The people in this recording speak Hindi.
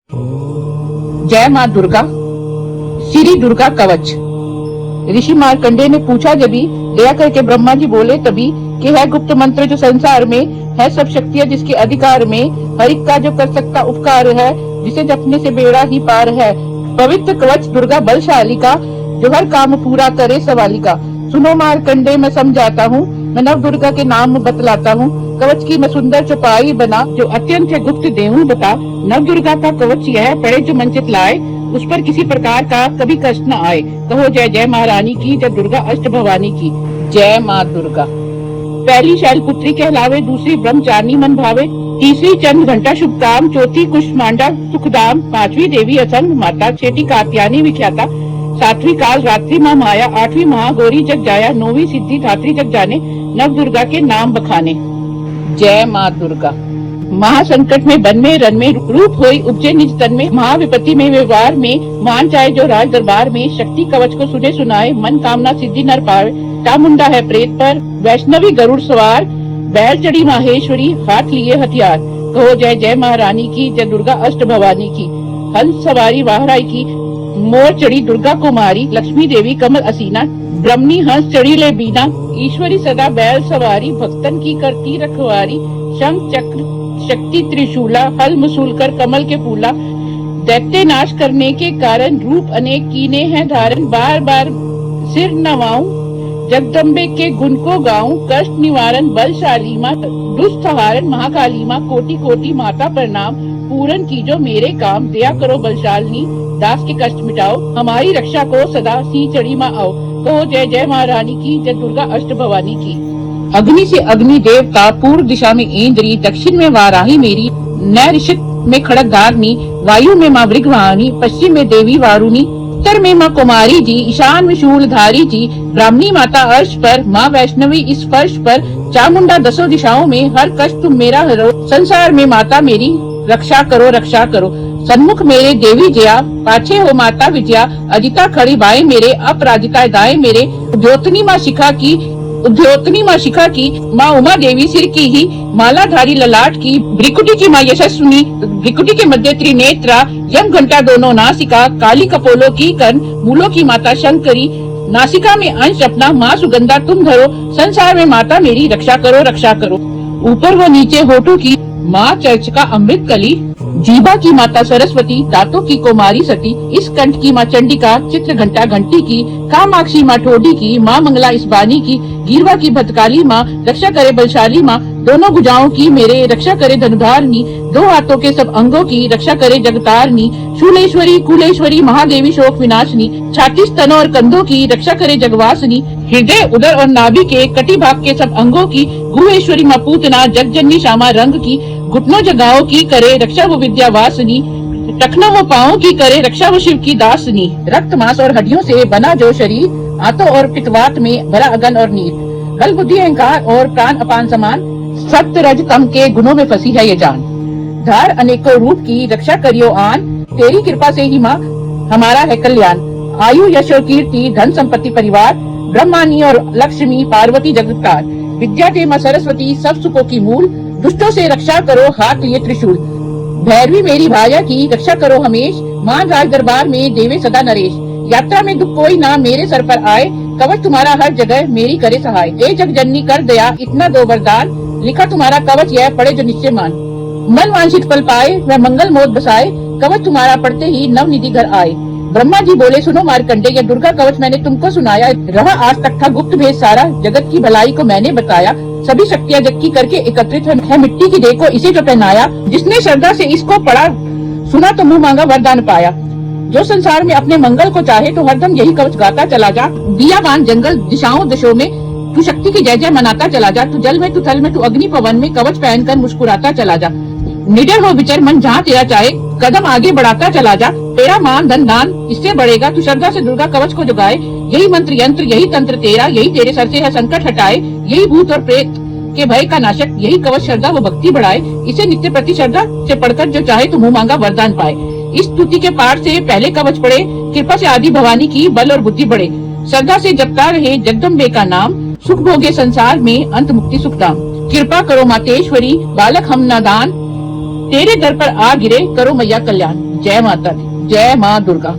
जय माँ दुर्गा। श्री दुर्गा कवच। ऋषि मार्कंडेय ने पूछा जभी, दया करके ब्रह्मा जी बोले तभी, कि है गुप्त मंत्र जो संसार में है, सब शक्तियाँ जिसके अधिकार में, हर एक का जो कर सकता उपकार है, जिसे जपने से बेड़ा ही पार है। पवित्र कवच दुर्गा बलशाली का, जो हर काम पूरा करे सवाली का। सुनो मार्कंडेय मैं समझाता हूँ, मैं नव दुर्गा के नाम बतलाता हूँ। कवच की मैं सुंदर चौपाई बना, जो अत्यंत है गुप्त देहूं बता। नव दुर्गा का कवच यह पड़े जो मन चित लाए, उस पर किसी प्रकार का कभी कष्ट न आए। कहो जय जय महारानी की, जय दुर्गा अष्ट भवानी की। जय माँ दुर्गा। पहली शैलपुत्री कहलावे, दूसरी ब्रह्मचारिणी मन भावे, तीसरी चंद्र घंटा शुभ काम, चौथी कुष्मांडा सुखदाम, पांचवी देवी असंग माता, छठी कात्यायनी विख्याता, सातवीं काल रात्रि माँ माया, आठवीं महागौरी जग जाया, नौवीं सिद्धि धात्री जग जाने, नव दुर्गा के नाम बखाने। जय माँ दुर्गा। महासंकट में वन में रन में, रूप होई उपजे निज तन में, महाविपत्ति में व्यवहार में, मान चाहे जो राज दरबार में, शक्ति कवच को सुने सुनाए, मन कामना सिद्धि नर पावे। चामुंडा है प्रेत पर, वैष्णवी गरुड़ सवार, बैल चढ़ी माहेश्वरी, हाथ लिए हथियार। कहो जय जय महारानी की, जय दुर्गा अष्ट भवानी की। हंस सवारी वाहराई की, मोर चढ़ी दुर्गा कुमारी, लक्ष्मी देवी कमल असीना, ब्रह्मणी हंस चढ़ी ले बीना, ईश्वरी सदा बैल सवारी, भक्तन की करती रखवारी, शंख चक्र शक्ति त्रिशूला, हल मसूल कर कमल के फूला, दैत्य नाश करने के कारण, रूप अनेक कीने हैं धारण, बार बार सिर नवाऊं, जगदम्बे के गुण को गाऊं, कष्ट निवारण बलशाली माँ, दुष्ट हरण महाकाली माँ, कोटि कोटि माता प्रणाम, पूरन कीजो मेरे काम, दया करो बलशालिनी, दास के कष्ट मिटाओ, हमारी रक्षा को सदा सी चढ़ी माँ आओ। कहो जय जय महारानी की, जय दुर्गा अष्ट भवानी की। अग्नि से अग्नि देवता, पूर्व दिशा में इंद्री, दक्षिण में वाराही मेरी, नैऋषिक में खड़गधारणी, वायु में माँ वृषवाहिनी, पश्चिम में देवी वारुणी, उत्तर में माँ कुमारी जी, ईशान में शूलधारी जी, ब्राह्मणी माता अर्श पर, माँ वैष्णवी इस फर्श पर, चामुंडा दसों दिशाओं में, हर कष्ट तुम मेरा हरो, संसार में माता मेरी रक्षा करो रक्षा करो। सन्मुख मेरे देवी जया, पाछे हो माता विजया, अजिता खड़ी बाएं मेरे, अपराजिता दाएं मेरे, उद्योतनी माँ शिखा की, माँ उमा देवी सिर की ही, मालाधारी ललाट की, भ्रिकुटी की माँ यशस्विनी, भ्रिकुटी के मध्य त्रिनेत्रा, यम घंटा दोनों नासिका, काली कपोलों की कर्ण, मूलों की माता शंकरी, नासिका में अंश अपना माँ सुगंधा तुम धरो, संसार में माता मेरी रक्षा करो रक्षा करो। ऊपर व नीचे होठों की माँ चर्चिका अमृत कली, जीवा की माता सरस्वती, दांतों की कुमारी सती, इस कंठ की माँ चंडिका, चित्र घंटा घंटी की, कामाक्षी माँ ठोडी की, माँ मंगला इस बानी की, गीरवा की भद्रकाली माँ, रक्षा करे बलशाली माँ, दोनों भुजाओं की मेरे रक्षा करे धनुधारिणी, दो हाथों के सब अंगों की रक्षा करे जगतारिणी, शूलेश्वरी कुलेश्वरी महादेवी शोक विनाशिनी, छाती स्तनों और कंधों की रक्षा करे जगवासिनी, हृदय उदर और नाभि के कटी भाग के सब अंगों की, गुहेश्वरी माँ पूतना जगजननी श्यामा रंग की, घुटनों जगहों की करे रक्षा वो विद्या वासिनी, टखनों वो पाँव की करे रक्षा वो शिव की दासनी, रक्त मांस और हड्डियों से बना जो शरीर, आंतों और पित्तवात में भरा अगन और नीर, बल बुद्धि अहंकार और प्राण अपान समान, सत्य रज तम के गुणों में फंसी है ये जान। धार अनेकों रूप की रक्षा करियो आन, तेरी कृपा से ही माँ हमारा है कल्याण। आयु यश और कीर्ति धन संपत्ति परिवार, ब्रह्मानी और लक्ष्मी पार्वती जगतकार, विद्या के माँ सरस्वती सब सुखों की मूल, दुष्टों से रक्षा करो हाथ लिए त्रिशूल। भैरवी मेरी भाया की रक्षा करो हमेश, माँ राज दरबार में देवे सदा नरेश, यात्रा में दुख कोई ना मेरे सर पर आए, कवच तुम्हारा हर जगह मेरी करे सहाय। ए जगजननी कर दया इतना दो वरदान, लिखा तुम्हारा कवच यह पढ़े जो निश्चय मान, मन वांछित फल पाए वह मंगल मोद बसाए, कवच तुम्हारा पढ़ते ही नव निधि घर आए। ब्रह्मा जी बोले सुनो मार्कंडेय, यह दुर्गा कवच मैंने तुमको सुनाया, रहा आज तक था गुप्त भेद सारा, जगत की भलाई को मैंने बताया, सभी शक्तियाँ जग की करके एकत्रित है, मिट्टी की देखो इसे जो पहनाया, जिसने श्रद्धा से इसको पढ़ा सुना तो मुँह मांगा वरदान पाया। जो संसार में अपने मंगल को चाहे तो हरदम यही कवच गाता चला जा, दियावान जंगल दिशाओं दिशों में तू शक्ति की जय जय मनाता चला जा, तू जल में तू थल में तू अग्नि पवन में, कवच पहनकर मुस्कुराता चला जा, निडर हो विचर मन जहाँ तेरा चाहे, कदम आगे बढ़ाता चला जा, तेरा मान धन दान इससे बढ़ेगा, तू श्रद्धा से दुर्गा कवच को जगाए, यही मंत्र यंत्र यही तंत्र तेरा, यही तेरे सर से है संकट हटाए, यही भूत और प्रेत के भय का नाशक, यही कवच श्रद्धा व भक्ति बढ़ाए, इसे नित्य प्रति श्रद्धा से पढ़कर जो चाहे तो मुँह मांगा वरदान पाए। इस स्तुति के पाठ से पहले कवच पढ़े, कृपा से आदि भवानी की बल और बुद्धि बढ़े, श्रद्धा से जपता रहे जगदम्बे का नाम, सुख भोगे संसार में अंत मुक्ति सुखधाम। कृपा करो मातेश्वरी बालक हम नादान, तेरे दर पर आ गिरे करो मैया कल्याण। जय माता दी, जय माँ दुर्गा।